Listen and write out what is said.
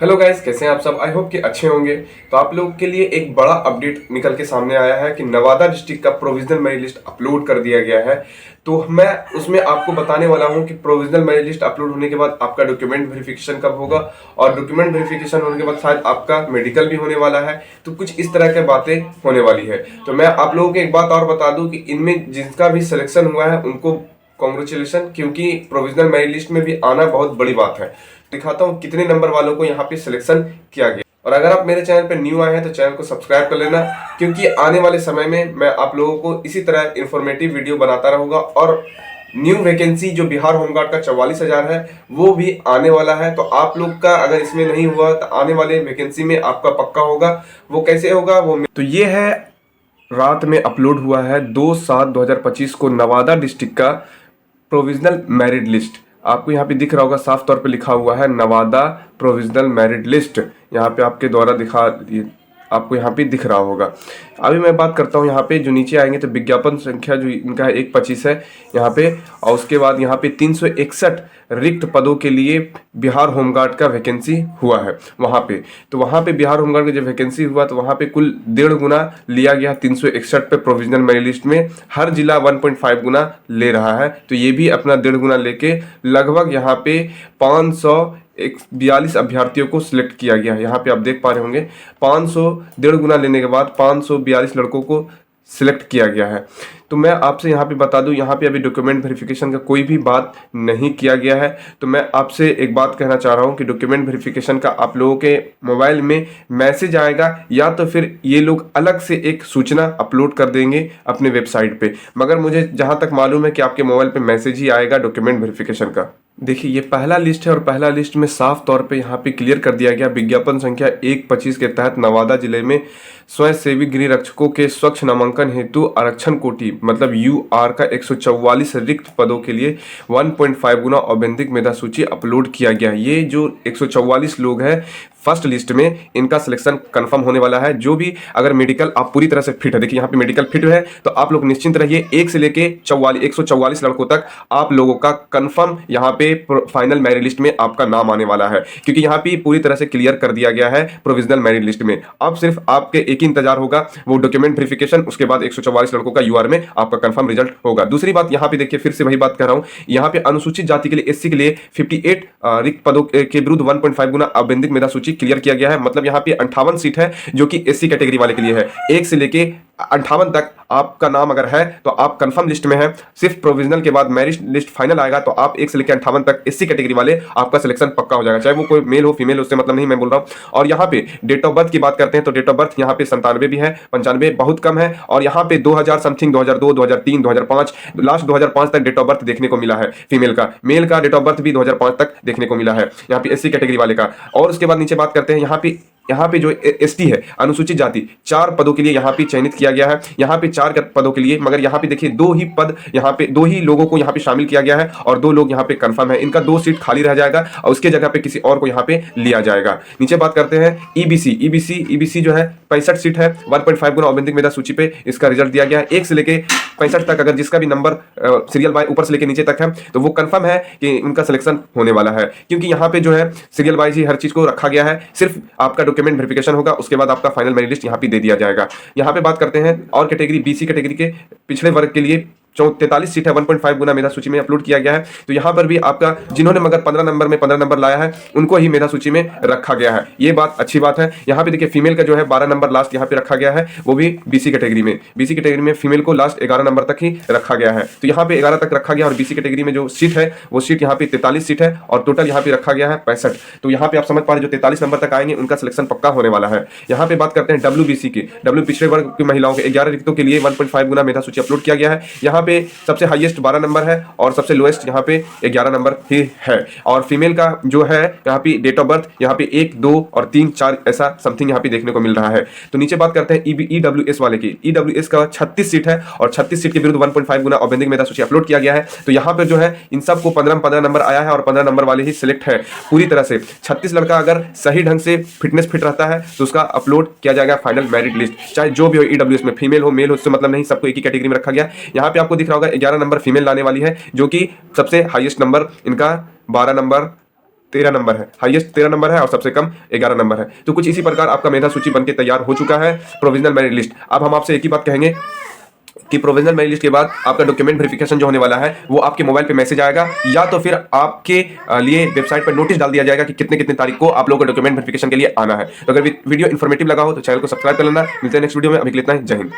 Hello guys, कैसे हैं आप सब। आई होप कि अच्छे होंगे। तो आप लोगों के लिए एक बड़ा अपडेट निकल के सामने आया है कि नवादा डिस्ट्रिक्ट का प्रोविजनल मेरिट लिस्ट अपलोड कर दिया गया है। तो मैं उसमें आपको बताने वाला हूं कि प्रोविजनल मेरिट लिस्ट अपलोड होने के बाद आपका डॉक्यूमेंट वेरिफिकेशन कब होगा, और डॉक्यूमेंट वेरिफिकेशन होने के बाद शायद आपका मेडिकल भी होने वाला है। तो कुछ इस तरह की बातें होने वाली है। तो मैं आप लोगों को एक बात और बता दूं कि इनमें जिसका भी सिलेक्शन हुआ है उनको कॉन्ग्रेचुलेशन, क्योंकि प्रोविजनल मेरिट लिस्ट में भी आना बहुत बड़ी बात है। दिखाता हूँ कितने नंबर वालों को यहाँ पे सिलेक्शन किया गया। और अगर आप मेरे चैनल पे न्यू आए हैं तो चैनल को सब्सक्राइब कर लेना, क्योंकि आने वाले समय में मैं आप लोगों को इसी तरह इंफॉर्मेटिव वीडियो बनाता रहूंगा। और न्यू वैकेंसी जो बिहार होमगार्ड का 44,000 है वो भी आने वाला है। तो आप लोग का अगर इसमें नहीं हुआ तो आने वाले वैकेंसी में आपका पक्का होगा। वो कैसे होगा वो तो ये है, रात में अपलोड हुआ है 2/7/2025 को नवादा डिस्ट्रिक्ट का प्रोविजनल मेरिट लिस्ट। आपको यहाँ पे दिख रहा होगा, साफ तौर पे लिखा हुआ है नवादा प्रोविजनल मेरिट लिस्ट। यहाँ पे आपके द्वारा आपको यहाँ पे दिख रहा होगा। अभी मैं बात करता हूँ यहाँ पे जो नीचे आएंगे तो विज्ञापन संख्या जो इनका है 125 है यहाँ पे, और उसके बाद यहाँ पे 361 रिक्त पदों के लिए बिहार होमगार्ड का वैकेंसी हुआ है वहाँ पे। तो वहाँ पे बिहार होमगार्ड का जब वैकेंसी हुआ तो वहाँ पे कुल 1.5 गुना लिया गया 361 पे प्रोविजनल मेरिट लिस्ट में। हर जिला 1.5 गुना ले रहा है। तो ये भी अपना 1.5 गुना लेके लगभग यहाँ पे 542 अभ्यर्थियों को सिलेक्ट किया गया। यहाँ पे आप देख पा रहे होंगे 500 1.5 गुना लेने के बाद 542 लड़कों को सिलेक्ट किया गया है। तो मैं आपसे यहाँ पे बता दूं, यहाँ पे अभी डॉक्यूमेंट वेरिफिकेशन का कोई भी बात नहीं किया गया है। तो मैं आपसे एक बात कहना चाह रहा हूँ कि डॉक्यूमेंट वेरिफिकेशन का आप लोगों के मोबाइल में मैसेज आएगा, या तो फिर ये लोग अलग से एक सूचना अपलोड कर देंगे अपने वेबसाइट पे। मगर मुझे जहाँ तक मालूम है कि आपके मोबाइल पे मैसेज ही आएगा डॉक्यूमेंट वेरिफिकेशन का। देखिए ये पहला लिस्ट है, और पहला लिस्ट में साफ तौर पे यहाँ पे क्लियर कर दिया गया विज्ञापन संख्या 125 के तहत नवादा जिले में स्वयंसेवी गृह रक्षकों के स्वच्छ नामांकन हेतु आरक्षण कोटि मतलब UR का 144 रिक्त पदों के लिए 1.5 गुना औपबंधिक मेधा सूची अपलोड किया गया। ये जो 144 लोग हैं फर्स्ट लिस्ट में, इनका सिलेक्शन कंफर्म होने वाला है। जो भी अगर मेडिकल आप पूरी तरह से फिट है, देखिए यहाँ पे मेडिकल फिट है, तो आप लोग निश्चिंत रहिए। 1 से लेके 144 लड़कों तक आप लोगों का कंफर्म यहाँ पे फाइनल मेरिट लिस्ट में आपका नाम आने वाला है, क्योंकि यहाँ पे पूरी तरह से क्लियर कर दिया गया है प्रोविजनल मेरिट लिस्ट में। अब सिर्फ आपके एक ही इंतजार होगा, वो डॉक्यूमेंट वेरिफिकेशन, उसके बाद 144 लड़कों का UR में आपका कंफर्म रिजल्ट होगा। दूसरी बात यहाँ पे देखिए, फिर से वही बात कर रहा हूँ, यहाँ पे अनुसूचित जाति के लिए SC के लिए 58 रिक्त पदों के विरुद्ध 1.5 गुना औपबंधिक मेधा सूची क्लियर किया गया है। मतलब यहाँ पे 58 सीट है जो कि SC कैटेगरी वाले के लिए है। 1 से लेके 58 तक आपका नाम अगर है तो आप कंफर्म लिस्ट में है। सिर्फ प्रोविजनल के बाद मेरिट लिस्ट फाइनल आएगा तो आप 1 से लेकर 58 तक SC कैटेगरी वाले आपका सिलेक्शन पक्का हो जाएगा, चाहे वो कोई मेल हो फीमेल हो, उससे मतलब नहीं, मैं बोल रहा हूँ। और यहाँ पे डेट ऑफ बर्थ की बात करते हैं तो डेट ऑफ बर्थ यहाँ पे 97 भी है, 95 बहुत कम है। और यहाँ पे 2000 समथिंग 2002 2003 2005 लास्ट 2005 तक डेट ऑफ बर्थ देखने को मिला है फीमेल का। मेल का डेट ऑफ बर्थ भी 2005 तक देखने को मिला है यहाँ पे SC कैटेगरी वाले का। और उसके बाद नीचे बात करते हैं, यहाँ पे जो ST है अनुसूचित जाति 4 पदों के लिए यहाँ पे चयनित किया गया है। यहाँ पे 4 पदों के लिए, मगर यहाँ पे देखिए 2 ही पद, यहाँ पे 2 ही लोगों को यहाँ पे शामिल किया गया है और 2 लोग यहाँ पे कंफर्म है। इनका 2 सीट खाली रह जाएगा और उसके जगह पे किसी और को यहाँ पे लिया जाएगा। नीचे बात करते हैं EBC जो है 65 सीट है, 1.5 गुना औपबंधिक मेधा सूची पे इसका रिजल्ट दिया गया है। 1 से लेके 65 तक अगर जिसका भी नंबर सीरियल बाय ऊपर से लेके नीचे तक है तो वो कंफर्म है कि उनका सिलेक्शन होने वाला है, क्योंकि यहाँ पे जो है सीरियल वाइज ही हर चीज को रखा गया है। सिर्फ आपका डॉक्यूमेंट वेरिफिकेशन होगा, उसके बाद आपका फाइनल मेरिट लिस्ट यहाँ पे दे दिया जाएगा। यहाँ पे बात करते हैं और कैटेगरी BC कैटेगरी के पिछड़े वर्ग के लिए 43 सीट है, 1.5 गुना मेधा सूची में अपलोड किया गया है। तो यहाँ पर भी आपका जिन्होंने मगर 15 नंबर में 15 नंबर लाया है उनको ही मेधा सूची में रखा गया है। ये बात अच्छी बात है। यहाँ पे देखिए फीमेल का जो है 12 नंबर लास्ट यहाँ पे रखा गया है, वो भी BC कैटेगरी में फीमेल को लास्ट 11 नंबर तक ही रखा गया है। तो यहाँ पे 11 तक रखा गया और BC कैटेगरी में जो सीट है वो सीट यहाँ पे 43 सीट है और टोटल यहाँ पे रखा गया है 65। तो यहाँ पे आप समझ पा रहे जो 43 नंबर तक आएंगे उनका सिलेक्शन पक्का होने वाला है। यहाँ पे बात करते हैं WBC की, W पिछड़े वर्ग की महिलाओं के 11 रिक्तों के लिए 1.5 गुना मेधा सूची अपलोड किया गया है। यहाँ पे सबसे हाईएस्ट 12 नंबर है और सबसे लोएस्ट यहाँ पे 11 नंबर ही है। और फीमेल का जो है यहाँ पे डेट ऑफ बर्थ यहाँ पे 1 2 और 3 4 ऐसा समथिंग यहाँ पे देखने को मिल रहा है। तो नीचे बात करते हैं EWS वाले की। EWS का 36 सीट है और 36 सीट के विरुद्ध 1.5 गुना औपबंधिक मेधा सूची अपलोड किया गया है। तो यहाँ पर जो है इन सबको 15 नंबर आया है और 15 नंबर वाले ही सिलेक्ट है पूरी तरह से। 36 लड़का अगर सही ढंग से फिटनेस फिट रहता है तो उसका अपलोड किया जाएगा फाइनल मेरिट लिस्ट, चाहे जो भी हो। EWS में फीमेल हो मेल हो उससे मतलब नहीं, सबको एक ही कैटेगरी में रखा गया। यहाँ पे आपको दिख रहा होगा 11 नंबर फीमेल लाने वाली है, जो कि सबसे हाईएस्ट नंबर इनका 12 नंबर 13 नंबर है, हाईएस्ट 13 नंबर है और सबसे कम 11 नंबर है। तो कुछ इसी प्रकार आपका मेधा सूची बनके तैयार हो चुका है, प्रोविजनल मेरिट लिस्ट। अब हम आपसे एक ही बात कहेंगे कि प्रोविजनल मेरिट लिस्ट के बाद आपका डॉक्यूमेंट वेरिफिकेशन जो होने वाला है वो आपके मोबाइल पे मैसेज आएगा, या तो फिर आपके लिए वेबसाइट पर नोटिस डाल दिया जाएगा कि कितने कितने तारीख को आप लोगों को डॉक्यूमेंट वेरिफिकेशन के लिए आना है। तो अगर वीडियो इन्फॉर्मेटिव लगा हो तो चैनल को सब्सक्राइब कर लेना। मिलते हैं नेक्स्ट वीडियो में, अभी के लिए इतना ही। जय हिंद।